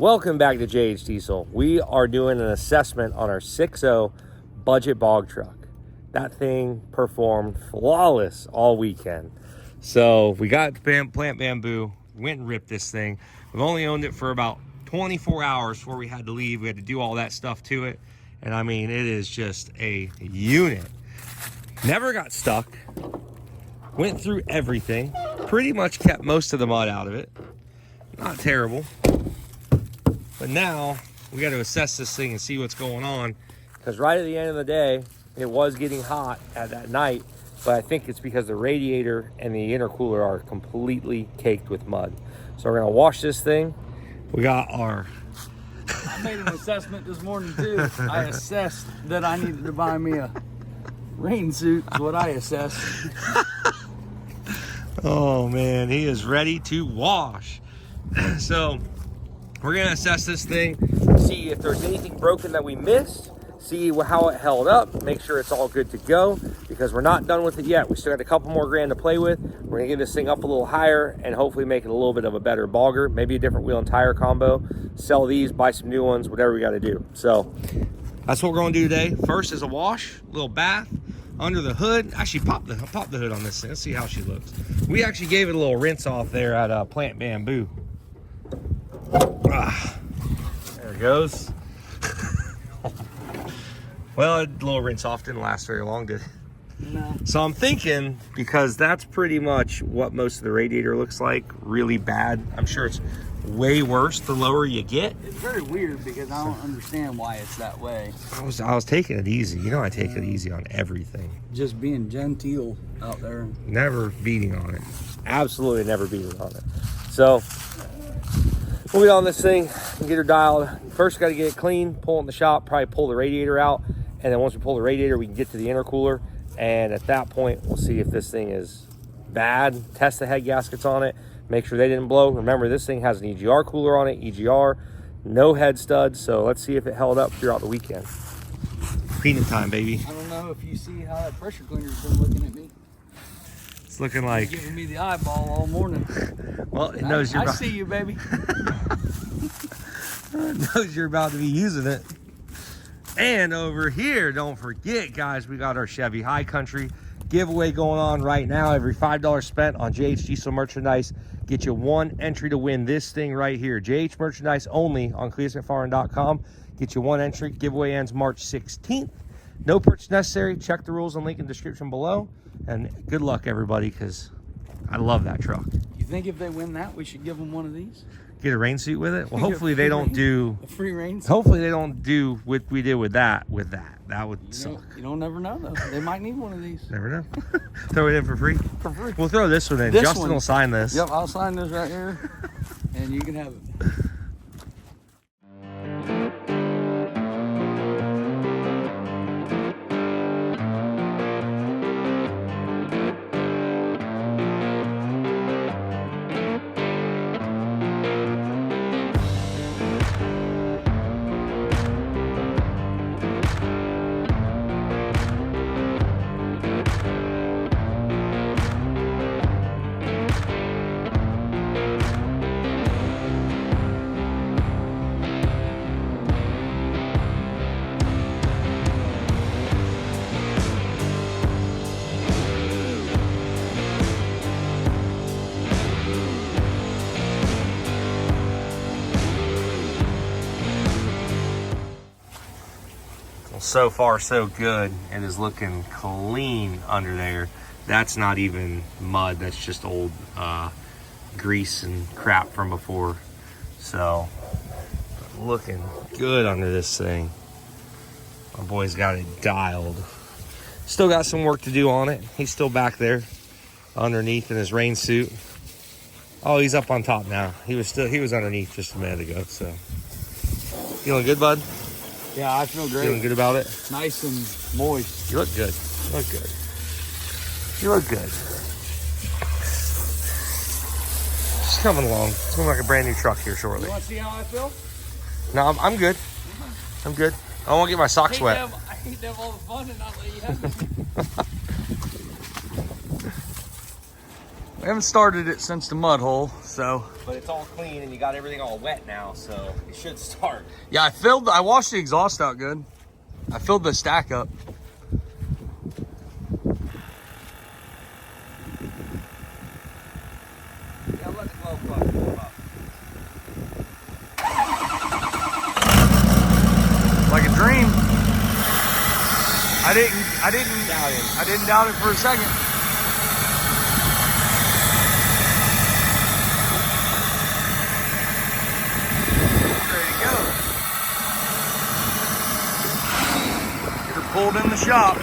Welcome back to JH Diesel. We are doing an assessment on our 6.0 budget bog truck. That thing performed flawless all weekend. So we got plant bamboo, went and ripped this thing. We've only owned it for about 24 hours before we had to leave. We had to do all that stuff to it. And I mean, it is just a unit. Never got stuck. Went through everything. Pretty much kept most of the mud out of it. Not terrible. But now we got to assess this thing and see what's going on. Because right at the end of the day, it was getting hot at that night. But I think it's because the radiator and the intercooler are completely caked with mud. So we're going to wash this thing. We got our... I made an assessment this morning too. I assessed that I needed to buy me a rain suit, is what I assessed. Oh man, he is ready to wash. So we're gonna assess this thing, see if there's anything broken that we missed, see how it held up, make sure it's all good to go, because we're not done with it yet. We still got a couple more grand to play with. We're gonna get this thing up a little higher and hopefully make it a little bit of a better bogger, maybe a different wheel and tire combo, sell these, buy some new ones, whatever we gotta do. So that's what we're gonna do today. First is a wash, a little bath under the hood. Actually pop the hood on this thing. Let's see how she looks. We actually gave it a little rinse off there at Plant Bamboo. There it goes. Well, a little rinse off didn't last very long, did it? No. So I'm thinking, because that's pretty much what most of the radiator looks like, really bad. I'm sure it's way worse the lower you get. It's very weird because I don't understand why it's that way. I was taking it easy. You know I take it easy on everything. Just being genteel out there. Never beating on it. Absolutely never beating on it. So we'll get on this thing and get her dialed. First got to get it clean, pull it in the shop, probably pull the radiator out. And then once we pull the radiator, we can get to the intercooler. And at that point, we'll see if this thing is bad, test the head gaskets on it, make sure they didn't blow. Remember, this thing has an EGR cooler on it, EGR, no head studs. So let's see if it held up throughout the weekend. Cleaning time, baby. I don't know if you see how that pressure cleaner's been looking at me. It's looking like... It's giving me the eyeball all morning. Well, it knows you're I about... see you, baby. It knows you're about to be using it. And over here, don't forget, guys, we got our Chevy High Country giveaway going on right now. Every $5 spent on JH Diesel merchandise, get you one entry to win this thing right here. JH merchandise only on clearsmithfarm.com. Get you one entry. Giveaway ends March 16th. No purchase necessary. Check the rules and link in the description below. And good luck, everybody, because I love that truck. You think if they win that, we should give them one of these? Get a rain suit with it? Well, hopefully they don't do... A free rain suit? Hopefully they don't do what we did with that. That would suck. You don't never know, though. They might need one of these. Never know. Throw it in for free? For free. We'll throw this one in. Justin will sign this. Yep, I'll sign this right here, and you can have it. So far so good. It is looking clean under there. That's not even mud, that's just old grease and crap from before. So looking good under this thing. My boy's got it dialed. Still got some work to do on it. He's still back there underneath in his rain suit. Oh, he's up on top now. He was underneath just a minute ago. So feeling good, bud? Yeah, I feel great. Feeling good about it? Nice and moist. You look good. You look good. You look good. It's coming along. It's going to look like a brand new truck here shortly. You want to see how I feel? No, I'm good. I'm good. I don't want to get my socks wet. I hate to have all the fun and not let you have it. We haven't started it since the mud hole, so. But it's all clean and you got everything all wet now, so it should start. Yeah, I washed the exhaust out good. I filled the stack up. Yeah, let the glow plug warm up. Like a dream. I didn't doubt it for a second. Pulled in the shop.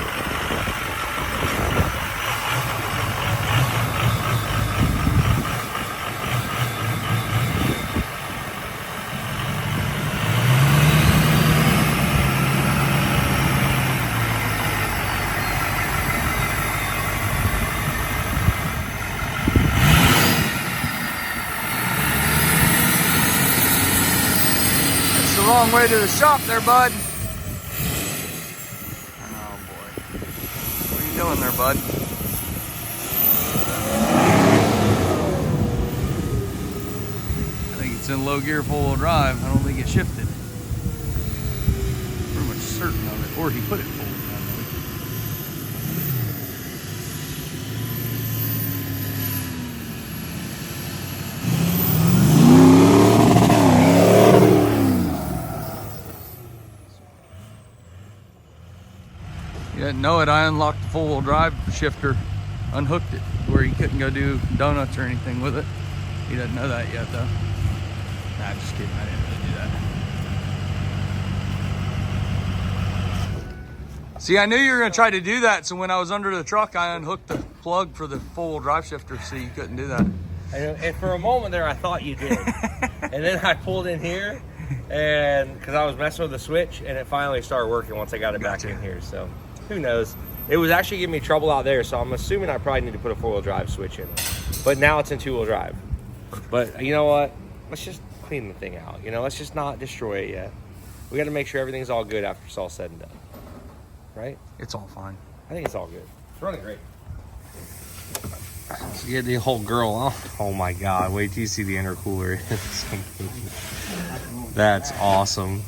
It's the wrong way to the shop there, bud. Doing there, bud? I think it's in low gear, four-wheel drive. I don't think it shifted. Pretty much certain of it, or he put it full drive. You didn't know it, I unlocked the four-wheel drive shifter, unhooked it where he couldn't go do donuts or anything with it. He doesn't know that yet though. Nah, just kidding, I didn't really do that. See, I knew you were gonna try to do that, so when I was under the truck, I unhooked the plug for the four-wheel drive shifter so you couldn't do that. And for a moment there, I thought you did. And then I pulled in here, and because I was messing with the switch, and it finally started working once I got it back in here, so. Who knows? It was actually giving me trouble out there, so I'm assuming I probably need to put a four-wheel drive switch in. But now it's in two-wheel drive. But you know what? Let's just clean the thing out. You know, let's just not destroy it yet. We got to make sure everything's all good after it's all said and done. Right? It's all fine. I think it's all good. It's running great. So you get the whole girl. Oh my God! Wait till you see the intercooler. That's awesome.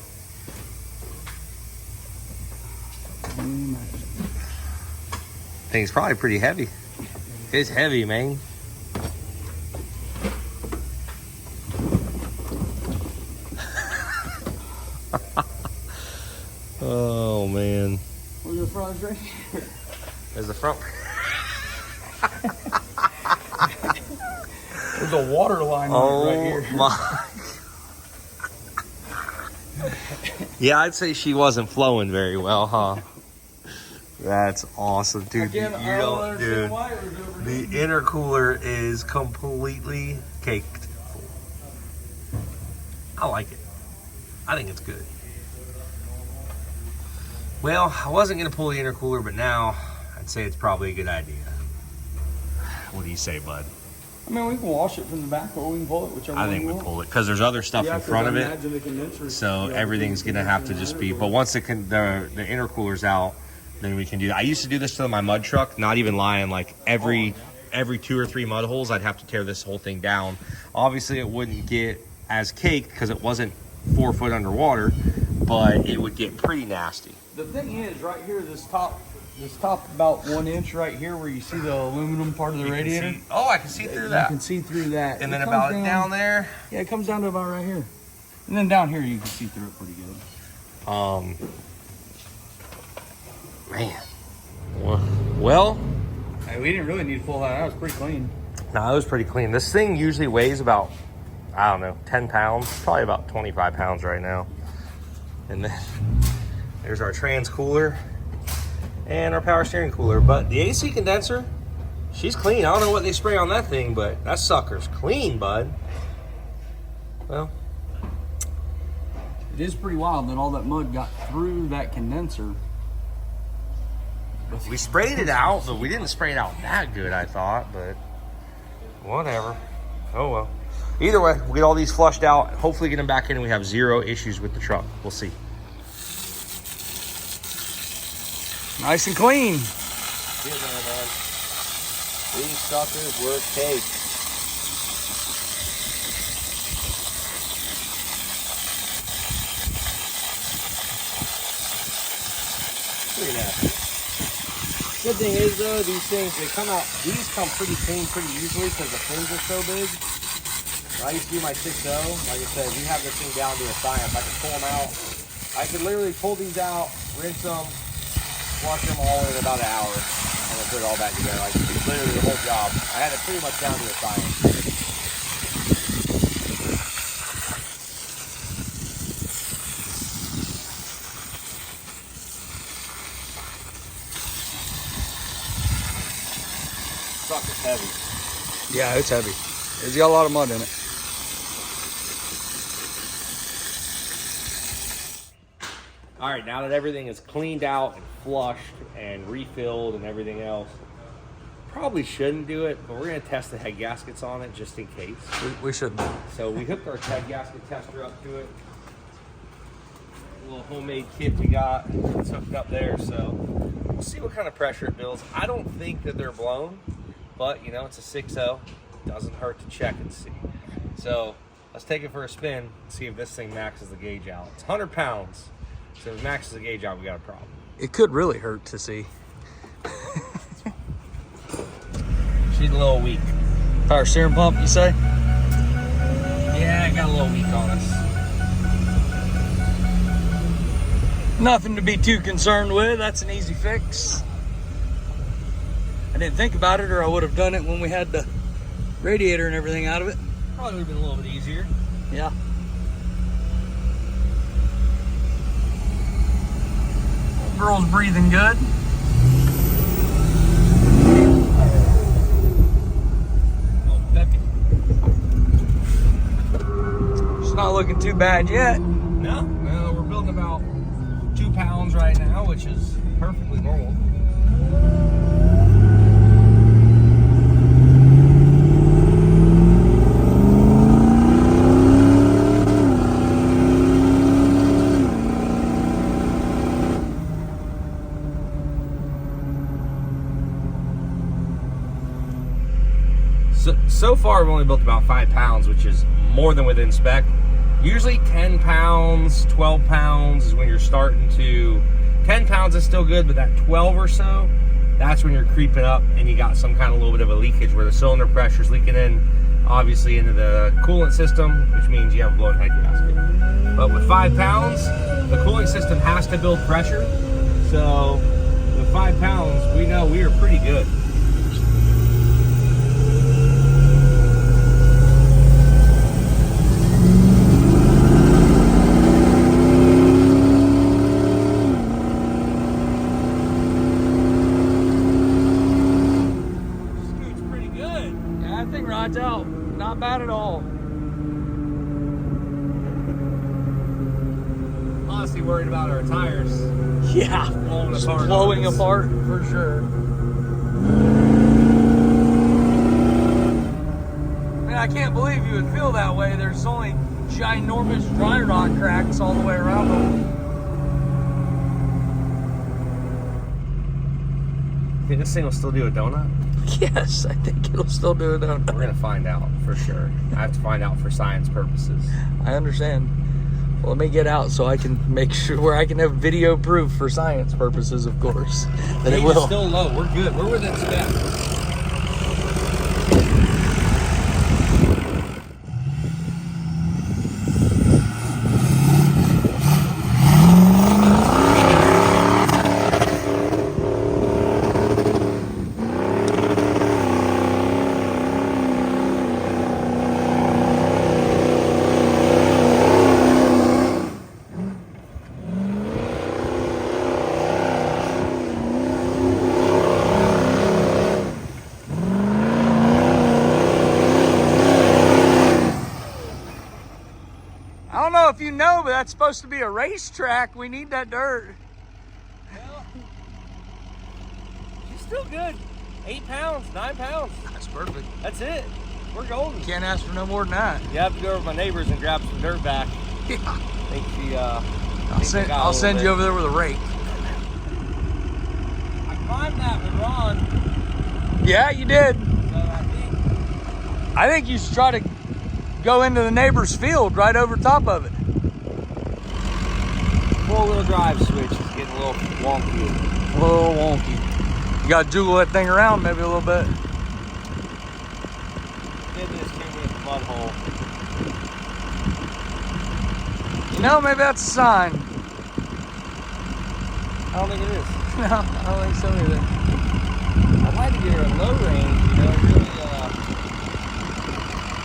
Thing's probably pretty heavy. It's heavy, man. Oh man. Where's the front right here? There's the front. There's a water line right here. My. Yeah, I'd say she wasn't flowing very well, huh? That's awesome, dude. Again, You don't, dude. The intercooler is completely caked full. I like it. I think it's good. Well, I wasn't gonna pull the intercooler, but now I'd say it's probably a good idea. What do you say, bud? I mean, we can wash it from the back, or we can pull it, whichever I one think we we want. pull it because there's other stuff in front of it. So everything's gonna have to just be. But once the intercooler's out, then we can do that. I used to do this to my mud truck, not even lying. Like every 2 or 3 mud holes, I'd have to tear this whole thing down. Obviously, it wouldn't get as caked because it wasn't 4 foot underwater, but it would get pretty nasty. The thing is, right here, this top about 1 inch right here, where you see the aluminum part of the radiator. I can see through that. You can see through that. And then about down there. Yeah, it comes down to about right here. And then down here, you can see through it pretty good. Man. Well. Hey, we didn't really need to pull that out. It was pretty clean. No, it was pretty clean. This thing usually weighs about, I don't know, 10 pounds. Probably about 25 pounds right now. And then there's our trans cooler and our power steering cooler. But the AC condenser, she's clean. I don't know what they spray on that thing, but that sucker's clean, bud. Well. It is pretty wild that all that mud got through that condenser. We sprayed it out, but we didn't spray it out that good, I thought, but whatever. Oh well. Either way, we'll get all these flushed out, hopefully get them back in, and we have 0 issues with the truck. We'll see. Nice and clean. These suckers were cake. Pretty nasty. Good thing is though, these things, these come pretty clean pretty easily because the fins are so big. When I used to do my 6.0, like I said, we have this thing down to a science. I could pull them out. I could literally pull these out, rinse them, wash them all in about an hour, and then put it all back together. Like literally the whole job. I had it pretty much down to a science. Sucker's heavy. Yeah, it's heavy. It's got a lot of mud in it. All right, now that everything is cleaned out and flushed and refilled and everything else, probably shouldn't do it, but we're gonna test the head gaskets on it just in case. We shouldn't. So we hooked our head gasket tester up to it. A little homemade kit we got, it's hooked up there, so we'll see what kind of pressure it builds. I don't think that they're blown, but you know, it's a 6.0. Doesn't hurt to check and see. So let's take it for a spin and see if this thing maxes the gauge out. It's 100 pounds. So if it maxes the gauge out, we got a problem. It could really hurt to see. She's a little weak. Power steering pump, you say? Yeah, I got a little weak on us. Nothing to be too concerned with. That's an easy fix. I didn't think about it, or I would have done it when we had the radiator and everything out of it. Probably would have been a little bit easier. Yeah. Girl's breathing good. Oh, Becky. It's not looking too bad yet. No, we're building about 2 pounds right now, which is perfectly normal. So far, we've only built about 5 pounds, which is more than within spec. Usually 10 pounds, 12 pounds is when you're starting to, 10 pounds is still good, but that 12 or so, that's when you're creeping up and you got some kind of little bit of a leakage where the cylinder pressure is leaking in, obviously into the coolant system, which means you have a blown head gasket. But with 5 pounds, the cooling system has to build pressure. So with 5 pounds, we know we are pretty good. Out. Not bad at all. Honestly worried about our tires. Yeah. Blowing apart for sure. Man, I can't believe you would feel that way. There's only ginormous dry rot cracks all the way around them. Think this thing will still do a donut? Yes, I think it'll still do it. We're gonna find out for sure. I have to find out for science purposes. I understand. Well, let me get out so I can make sure where I can have video proof for science purposes, of course, that it will. It's still low. We're good. We're within spec. I don't know if you know, but that's supposed to be a racetrack. We need that dirt. Well, she's still good. 8 pounds, 9 pounds. That's perfect. That's it. We're golden. Can't ask for no more than that. You have to go over to my neighbors and grab some dirt back. Yeah. I think she, I'll send you over there with a rake. I climbed that with Ron. Yeah, you did. So I think you should try to go into the neighbor's field right over top of it. 4-wheel drive switch is getting a little wonky. A little wonky. You gotta jiggle that thing around maybe a little bit. Maybe this came with the mud hole. You know, maybe that's a sign. I don't think it is. No, I don't think so either. I'd like to get her a low range, you know, really.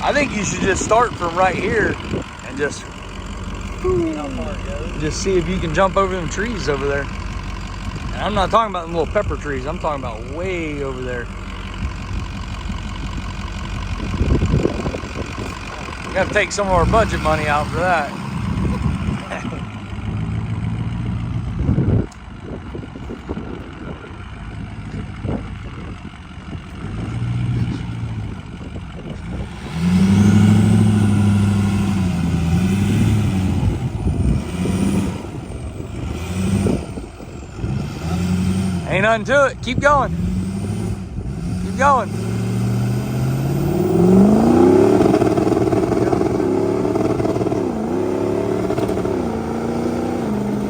I think you should just start from right here and just See how far it goes. see if you can jump over them trees over there. And I'm not talking about them little pepper trees. I'm talking about way over there. We got to take some of our budget money out for that. Ain't nothing to it. Keep going. Keep going.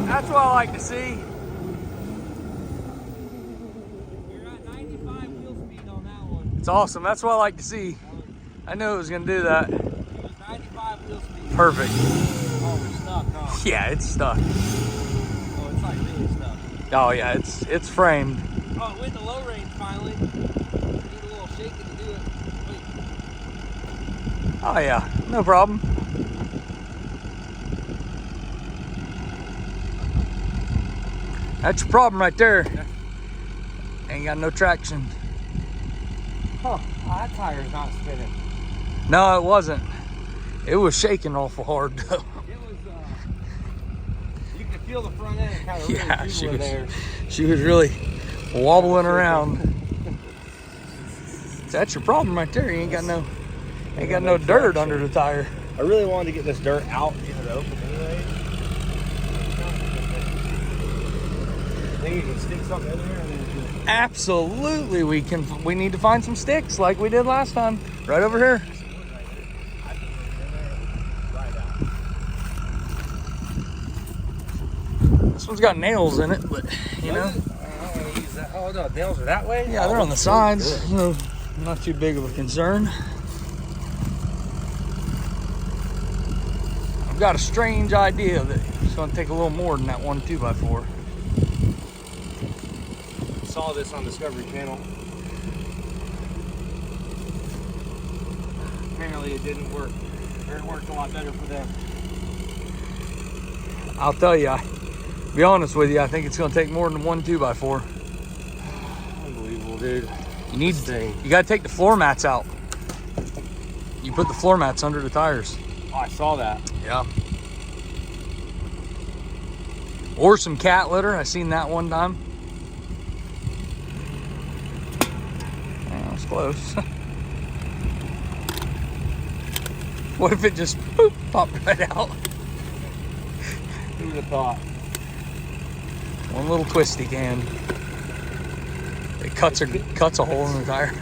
That's what I like to see. You're at 95 wheel speed on that one. It's awesome. That's what I like to see. I knew it was going to do that. It was 95 wheel speed. Perfect. Oh, we're stuck, huh? Yeah, it's stuck. Oh, it's like really stuck. Oh yeah, it's framed. Oh, it went to low range finally. Need a little shaking to do it. Wait. Oh yeah, no problem. That's your problem right there. Yeah. Ain't got no traction. Huh. Oh, that tire's not spinning. No, it wasn't. It was shaking awful hard though. It was, you could feel the front end kind of really Yeah, there. she was really wobbling around. That's your problem right there. You ain't got no dirt under the tire. I really wanted to get this dirt out into the open anyway. I think you can stick something in there and then just... Absolutely, we need to find some sticks like we did last time. Right over here. This one's got nails in it, but you know. Oh no, nails are that way? Yeah, they're on the sides. No, not too big of a concern. I've got a strange idea that it's going to take a little more than that 1 2x4. Saw this on Discovery Channel. Apparently it didn't work. Or it worked a lot better for them. I'll tell you, be honest with you, I think it's going to take more than 1 2x4. Unbelievable, dude. You got to take the floor mats out. You put the floor mats under the tires. Oh, I saw that. Yeah. Or some cat litter. I seen that one time. Yeah, that was close. What if it just boop, popped right out? Who would have thought? One little twisty can. It cuts a hole in the tire.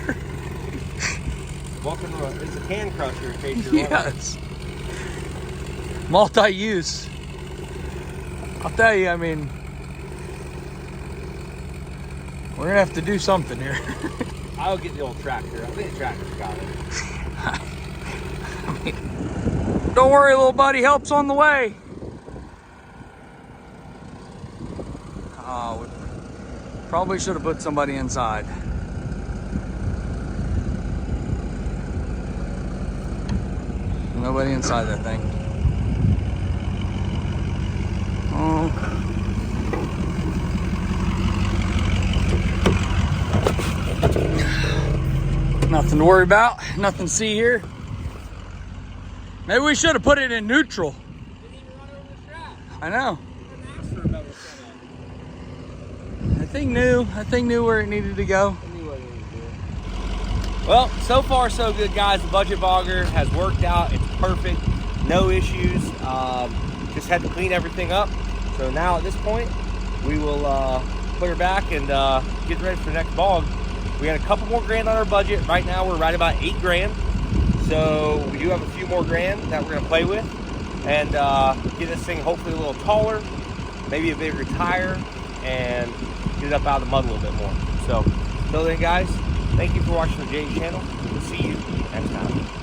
Welcome to it's a can crusher in case you're wondering. Yes. Multi-use. I'll tell you, I mean, we're gonna have to do something here. I'll get the old tractor. I think the tractor's got it. I mean, don't worry, little buddy, help's on the way. Oh, we probably should have put somebody inside. Nobody inside that thing. Oh. Nothing to worry about. Nothing to see here. Maybe we should have put it in neutral. Didn't even run over the strap. I know. Didn't ask for a better setup. That thing knew where it needed to go. I knew what it needed to do. Well, so far so good, guys. The budget bogger has worked out. It's perfect. No issues. Just had to clean everything up. So now at this point, we will put her back and get ready for the next bog. We got a couple more grand on our budget. Right now we're right about 8 grand. So we do have a few more grand that we're gonna play with and get this thing hopefully a little taller, maybe a bigger tire, and get it up out of the mud a little bit more. So, until then guys, thank you for watching the Jay's channel. We'll see you next time.